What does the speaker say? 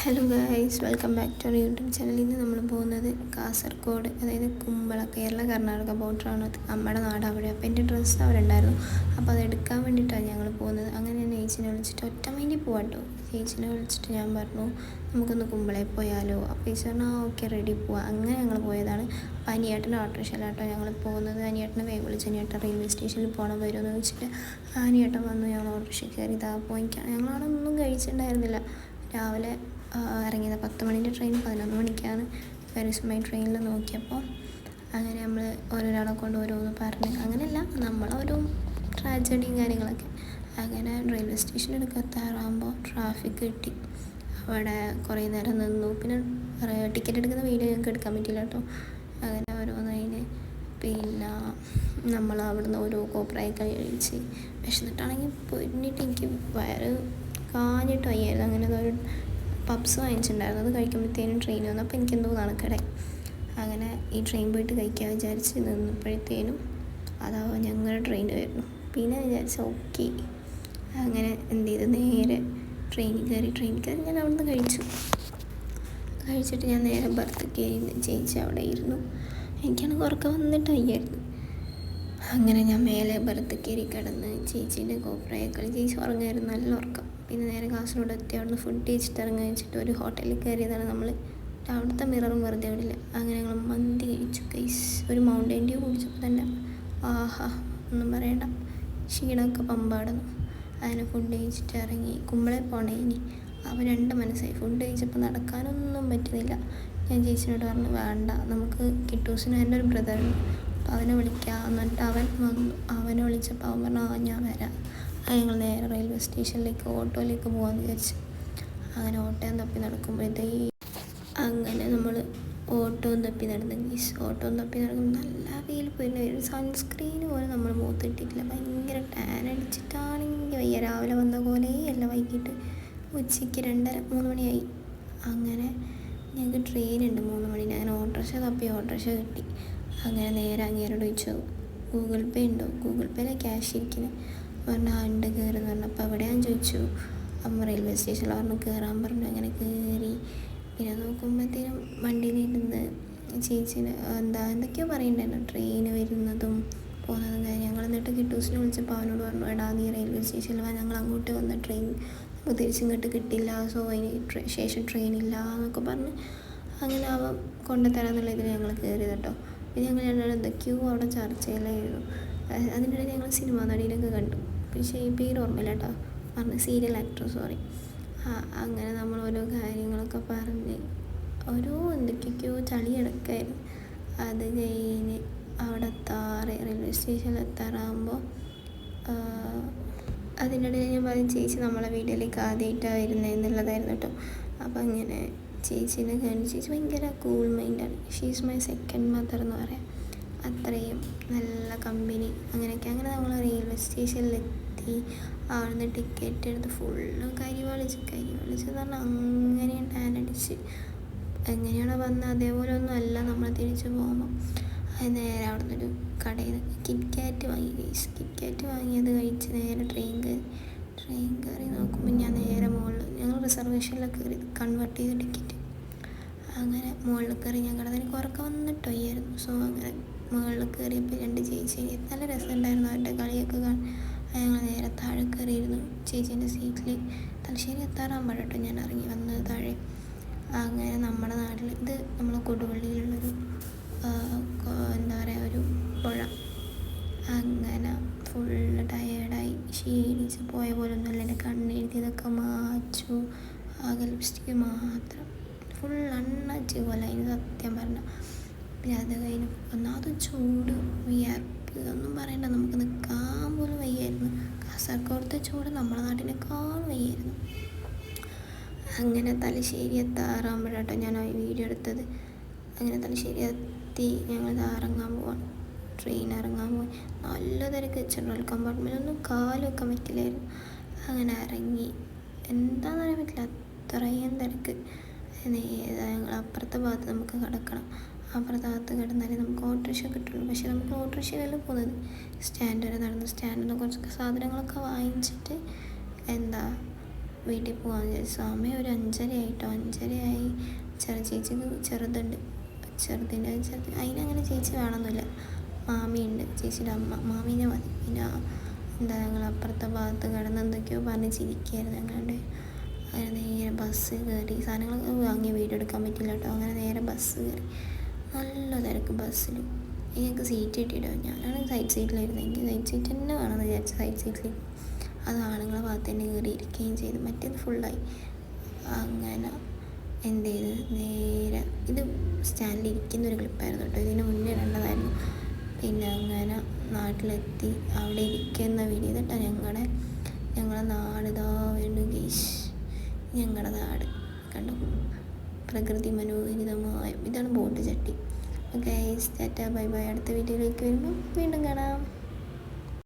Hello guys, welcome back to our YouTube channel. ഇന്ന് നമ്മൾ പോകുന്നത് കാസർഗോഡ്, അതായത് കുമ്പള, കേരള കർണാടക ബോർഡറാണ് നമ്മുടെ നാട് അവിടെ. അപ്പോൾ എൻ്റെ ഡ്രസ്സ് അവിടെ ഉണ്ടായിരുന്നു, അപ്പോൾ അത് എടുക്കാൻ വേണ്ടിയിട്ടാണ് ഞങ്ങൾ പോകുന്നത്. അങ്ങനെ ഞാൻ ചേച്ചിനെ വിളിച്ചിട്ട് ഒറ്റ മൈൻഡിൽ പോകാം കേട്ടോ. ചേച്ചിനെ വിളിച്ചിട്ട് ഞാൻ പറഞ്ഞു നമുക്കൊന്ന് കുമ്പളയിൽ പോയാലോ. അപ്പോൾ ചേച്ചി പറഞ്ഞാൽ ഓക്കെ റെഡി പോവാം. അങ്ങനെ ഞങ്ങൾ പോയതാണ്. അപ്പോൾ അനിയേട്ടൻ്റെ ഓട്ടോറിക്ഷയിലാട്ടോ ഞങ്ങൾ പോകുന്നത്. അനിയേട്ടനെ വേഗം വിളിച്ച് അനിയേട്ടൻ റെയിൽവേ സ്റ്റേഷനിൽ പോകണം വരുമെന്ന് ചോദിച്ചിട്ട് അനിയേട്ടൻ വന്നു. ഞങ്ങൾ ഓട്ടോറിക്ഷ കയറി ഇതാ പോയിക്കാണ്. ഞങ്ങളവിടെ ഒന്നും കഴിച്ചിട്ടുണ്ടായിരുന്നില്ല. രാവിലെ ഇറങ്ങിയത് 10 മണിൻ്റെ ട്രെയിൻ 11 മണിക്കാണ്. വെരിസ്മൈ ട്രെയിനിൽ നോക്കിയപ്പോൾ അങ്ങനെ നമ്മൾ ഓരോരാളെ കൊണ്ട് ഓരോന്ന് പറഞ്ഞ് അങ്ങനെയല്ല, നമ്മളോരോ ട്രാജഡിയും കാര്യങ്ങളൊക്കെ. അങ്ങനെ റെയിൽവേ സ്റ്റേഷനിൽ എത്താറാകുമ്പോൾ ട്രാഫിക് കിട്ടി. അവിടെ കുറേ നേരം നിന്നു. പിന്നെ ടിക്കറ്റ് എടുക്കുന്ന വീഡിയോ ഞങ്ങൾക്ക് എടുക്കാൻ പറ്റില്ല കേട്ടോ. അങ്ങനെ ഓരോന്നതിന് പിന്നെ നമ്മൾ അവിടുന്ന് ഓരോ കോപ്പറായി കഴിച്ച് വിശന്നിട്ടാണെങ്കിൽ പൊന്നിട്ട് എനിക്ക് വയറ് കാഞ്ഞിട്ട് വയ്യായിരുന്നു. അങ്ങനെ ഒരു പപ്സ് വാങ്ങിച്ചിട്ടുണ്ടായിരുന്നു. അത് കഴിക്കുമ്പോഴത്തേനും ട്രെയിൻ വന്നു. അപ്പോൾ എനിക്കെന്തോ നടക്കടായി. അങ്ങനെ ഈ ട്രെയിൻ പോയിട്ട് കഴിക്കാൻ വിചാരിച്ച് നിന്നപ്പോഴത്തേനും അതാവും ഞങ്ങളുടെ ട്രെയിൻ വരുന്നു. പിന്നെ വിചാരിച്ച ഓക്കെ. അങ്ങനെ എന്ത് ചെയ്ത് നേരെ ട്രെയിനിൽ കയറി ഞാൻ അവിടുന്ന് കഴിച്ചിട്ട് ഞാൻ നേരെ ബർത്ത് കയറി ചേച്ചി അവിടെ ഇരുന്നു. എനിക്കാണെങ്കിൽ ഉറക്കം വന്നിട്ട് വയ്യായിരുന്നു. അങ്ങനെ ഞാൻ മേലെ ബർത്ത് കയറി കിടന്ന് ചേച്ചീൻ്റെ കോപ്പറയെ കളി. ചേച്ചി ഉറങ്ങായിരുന്നു, നല്ല ഉറക്കം. പിന്നെ നേരെ കാസർഗോഡ് എത്തി. അവിടുന്ന് ഫുഡ് കഴിച്ചിട്ട് ഇറങ്ങി വെച്ചിട്ട് ഒരു ഹോട്ടലിൽ കയറിയതാണ് നമ്മൾ. അവിടുത്തെ മിററും വെറുതെ വിടില്ല. അങ്ങനെ ഞങ്ങൾ മന്തി കഴിച്ചു ഗൈസ്. ഒരു മൗണ്ടൻ ഡ്യൂ കുടിച്ചപ്പോൾ തന്നെ ആഹാ ഒന്നും പറയണ്ട, ക്ഷീണമൊക്കെ പമ്പാടുന്നു. അങ്ങനെ ഫുഡ് കഴിച്ചിട്ട് ഇറങ്ങി. കുമ്പളയിൽ പോകണേ ഇനി. അപ്പോൾ 2 മനസ്സായി. ഫുഡ് കഴിച്ചപ്പോൾ നടക്കാനൊന്നും പറ്റുന്നില്ല. ഞാൻ ചേച്ചിനോട് പറഞ്ഞു വേണ്ട, നമുക്ക് കിട്ടൂസിന് എൻ്റെ ഒരു ബ്രദറുണ്ട്, അപ്പോൾ അവനെ വിളിക്കാം. എന്നിട്ട് അവൻ വന്നു. അവനെ വിളിച്ചപ്പോൾ അവൻ പറഞ്ഞു ഞാൻ വരാം. അത് ഞങ്ങൾ നേരെ റെയിൽവേ സ്റ്റേഷനിലേക്ക് ഓട്ടോയിലേക്ക് പോകാമെന്ന് വിചാരിച്ചു. അങ്ങനെ ഓട്ടോയും തപ്പി നടക്കുമ്പോഴത്തേ അങ്ങനെ നമ്മൾ ഓട്ടോയും തപ്പി നടന്നു ഗീസ്. ഓട്ടോയും തപ്പി നടക്കുമ്പോൾ നല്ല വെയിൽ പോയിരുന്നു. ഒരു സൺസ്ക്രീൻ പോലും നമ്മൾ മുഖത്തിട്ടിട്ടില്ല. ഭയങ്കര ടാൻ അടിച്ചിട്ടാണെങ്കിൽ വയ്യ. രാവിലെ വന്ന പോലെ അല്ല, വൈകിട്ട് ഉച്ചയ്ക്ക് 2:30-3 മണിയായി. അങ്ങനെ ഞങ്ങൾക്ക് ട്രെയിൻ ഉണ്ട് 3 മണിന്. അങ്ങനെ ഓട്ടോറിക്ഷ തപ്പി ഓട്ടോറിക്ഷ കിട്ടി. അങ്ങനെ നേരെ അങ്ങേരോട് ചോദിച്ചു ഗൂഗിൾ പേ ഉണ്ടോ. ഗൂഗിൾ പേയിലാണ് ക്യാഷ് ഇരിക്കുന്നത്. പറഞ്ഞാൽ ഉണ്ട് കയറുമെന്ന് പറഞ്ഞു. അപ്പോൾ എവിടെയാന്ന് ചോദിച്ചു. അപ്പം റെയിൽവേ സ്റ്റേഷനിൽ പറഞ്ഞു കയറാൻ പറഞ്ഞു. അങ്ങനെ കയറി. പിന്നെ നോക്കുമ്പോഴത്തേനും വണ്ടിയിലിരുന്ന് ചേച്ചിന് എന്തൊക്കെയോ പറയണ്ടായിരുന്നു, ട്രെയിൻ വരുന്നതും പോകുന്നതും കാര്യം. ഞങ്ങൾ എന്നിട്ട് കിട്ടൂസിനെ വിളിച്ചപ്പോൾ അവനോട് പറഞ്ഞു എടാ നീ റെയിൽവേ സ്റ്റേഷനിൽ വാ, ഞങ്ങൾ അങ്ങോട്ട് വന്ന ട്രെയിൻ നമുക്ക് തിരിച്ചിങ്ങോട്ട് കിട്ടില്ല, സോ അതിന് ശേഷം ട്രെയിൻ ഇല്ല എന്നൊക്കെ പറഞ്ഞ് അങ്ങനെ അവ കൊണ്ടുതരാമെന്നുള്ള ഇതിൽ ഞങ്ങൾ കയറിയത് കേട്ടോ. പിന്നെ ഞങ്ങൾ രണ്ടാളും എന്തൊക്കെയോ അവിടെ ചർച്ചയിലായിരുന്നു. അതിനിടയിൽ ഞങ്ങൾ സിനിമാ നടിയിലൊക്കെ കണ്ടു. പക്ഷേ ഈ പേര് ഓർമ്മയില്ല കേട്ടോ. പറഞ്ഞ് സീരിയൽ ആക്ടർ, സോറി. അങ്ങനെ നമ്മൾ ഓരോ കാര്യങ്ങളൊക്കെ പറഞ്ഞ് ഓരോ എന്തൊക്കെയൊക്കെയോ ചളിയടക്കായിരുന്നു. അത് കഴിഞ്ഞ് അവിടെ റെയിൽവേ സ്റ്റേഷനിൽ എത്താറാകുമ്പോൾ അതിനിടയിൽ ഞാൻ പറഞ്ഞു ചേച്ചി നമ്മളെ വീട്ടിലേക്ക് ആദ്യമായിട്ടാണ് വരുന്നത് എന്നുള്ളതായിരുന്നു കേട്ടോ. അപ്പം അങ്ങനെ ചേച്ചീനെ കഴിഞ്ഞ് ചേച്ചി ഭയങ്കര കൂൾ മൈൻഡാണ്. ഷീസ് മൈ സെക്കൻഡ് മദർ എന്ന് പറയാം. അത്രയും നല്ല കമ്പനി അങ്ങനെയൊക്കെ. അങ്ങനെ നമ്മൾ റെയിൽവേ സ്റ്റേഷനിലെത്തി. അവിടുന്ന് ടിക്കറ്റ് എടുത്ത് ഫുള്ള് കരിവളിച്ചെന്ന് പറഞ്ഞാൽ അങ്ങനെ ടാനടിച്ച് എങ്ങനെയാണോ വന്നത് അതേപോലെ ഒന്നും അല്ല നമ്മൾ തിരിച്ച് പോകുമ്പോൾ. അത് നേരെ അവിടെ നിന്നൊരു കടയിൽ നിന്ന് കിറ്റ്കാറ്റ് വാങ്ങി ഗൈസ്. കിറ്റ്കാറ്റ് വാങ്ങിയത് കഴിച്ച് നേരെ ട്രെയിൻ കയറി നോക്കുമ്പോൾ ഞാൻ നേരെ മുകളിൽ, ഞങ്ങൾ റിസർവേഷനിലൊക്കെ കയറി കൺവേർട്ട് ചെയ്ത ടിക്കറ്റ്. അങ്ങനെ മുകളിൽ കയറി ഞങ്ങളുടെ എനിക്ക് ഉറക്കം വന്നിട്ട് വയ്യായിരുന്നു. സോ അങ്ങനെ മുകളിൽ കയറിയപ്പോൾ 2 ചേച്ചി നല്ല രസമുണ്ടായിരുന്നു അവരുടെ കളിയൊക്കെ കാണാൻ. ഞങ്ങൾ നേരെ താഴെ കയറിയിരുന്നു ചേച്ചീൻ്റെ സീറ്റിൽ. തലശ്ശേരി എത്താറാകുമ്പോൾ കേട്ടോ ഞാൻ ഇറങ്ങി വന്നത് താഴെ. അങ്ങനെ നമ്മുടെ നാട്ടിൽ ഇത് നമ്മളെ കൊടുവള്ളിയിലുള്ളൊരു എന്താ പറയുക ഒരു പുഴ. അങ്ങനെ ഫുള്ള് ടയേർഡായി ക്ഷീണിച്ച് പോയ പോലൊന്നുമല്ല. എൻ്റെ കണ്ണെഴുതിയതൊക്കെ മാച്ചു. ആകെ ലിപ്സ്റ്റിക്ക് മാത്രം ഫുൾ അണ്ണാച്ചി പോലെ അതിന് സത്യം പറഞ്ഞാൽ. പിന്നെ അത് കഴിഞ്ഞ് ഒന്നാമത് ചൂട്, വിയർപ്പ് ഒന്നും പറയണ്ട, നമുക്ക് നിൽക്കാൻ പോലും വയ്യായിരുന്നു. കാസർഗോഡത്തെ ചൂട് നമ്മുടെ നാട്ടിനേക്കാൾ വയ്യായിരുന്നു. അങ്ങനെ തലശ്ശേരി എത്താറാകുമ്പോഴാട്ടോ ഞാൻ ആ വീഡിയോ എടുത്തത്. അങ്ങനെ തലശ്ശേരി എത്തി ഞങ്ങൾ ഇറങ്ങാൻ പോവാണ്. ട്രെയിൻ ഇറങ്ങാൻ പോയി. നല്ല തിരക്ക്. ജനറൽ കമ്പാർട്ട്മെൻറ്റൊന്നും കാല് വെക്കാൻ പറ്റില്ലായിരുന്നു. അങ്ങനെ ഇറങ്ങി. എന്താണെന്ന് പറയാൻ പറ്റില്ല, അത്രയും തിരക്ക്. ഞങ്ങൾ അപ്പുറത്തെ ഭാഗത്ത് നമുക്ക് കിടക്കണം. അപ്പുറത്തെ ഭാഗത്ത് കിടന്നാലേ നമുക്ക് ഓട്ടോറിക്ഷ കിട്ടുള്ളൂ. പക്ഷേ നമുക്ക് ഓട്ടോറിക്ഷയിലല്ല പോകുന്നത്. സ്റ്റാൻഡ് വരെ നടന്ന് സ്റ്റാൻഡിൽ നിന്ന് കുറച്ച് സാധനങ്ങളൊക്കെ വാങ്ങിച്ചിട്ട് വീട്ടിൽ പോകാമെന്ന് വിചാരിച്ചു. സമയം ഒരു 5:30 ആയിട്ടോ, 5:30 ആയി. ചേച്ചിക്ക് ചെറുതുണ്ട്, അതിനങ്ങനെ ചേച്ചി വേണമെന്നില്ല. മാമിയുണ്ട്, ചേച്ചിയുടെ അമ്മ, മാമീനെ മതി. പിന്നെ എന്താ ഞങ്ങൾ അപ്പുറത്തെ ഭാഗത്ത് കിടന്ന് എന്തൊക്കെയോ പറഞ്ഞ് ചിരിക്കുകയായിരുന്നു ഞങ്ങളുടെ. അങ്ങനെ നേരെ ബസ് കയറി. സാധനങ്ങൾ വാങ്ങിയ വീഡിയോ എടുക്കാൻ പറ്റില്ല കേട്ടോ. അങ്ങനെ നേരെ ബസ് കയറി. നല്ല തിരക്ക് ബസ്സിൽ. എനിക്ക് സീറ്റ് കിട്ടിയിട്ടോ. ഞാനാണ് സൈഡ് സീറ്റിലായിരുന്നു. എനിക്ക് സൈഡ് സീറ്റ് തന്നെ വേണമെന്ന് വിചാരിച്ചു. സൈഡ് സീറ്റിൽ അത് ആണുങ്ങളെ ഭാഗത്ത് തന്നെ കയറി ഇരിക്കുകയും ചെയ്തു. മറ്റേത് ഫുള്ളായി. അങ്ങനെ എന്ത് ചെയ്ത് നേരെ ഇത് സ്റ്റാൻഡിൽ ഇരിക്കുന്നൊരു ക്ലിപ്പായിരുന്നു കേട്ടോ. ഇതിന് മുന്നേ ഇടേണ്ടതായിരുന്നു. പിന്നെ അങ്ങനെ നാട്ടിലെത്തി. അവിടെ ഇരിക്കുന്ന വീഡിയോ കേട്ടോ. ഞങ്ങളെ നാട് ഇതാ വീണ്ടും ഗേഷ്. ഞങ്ങളുടെ നാട് കണ്ടു, പ്രകൃതി മനോഹരിതമായ. ഇതാണ് ബോട്ട് ചട്ടി. Guys tata bye bye. അടുത്ത വീഡിയോയിലേക്ക് വരുമ്പോൾ വീണ്ടും കാണാം.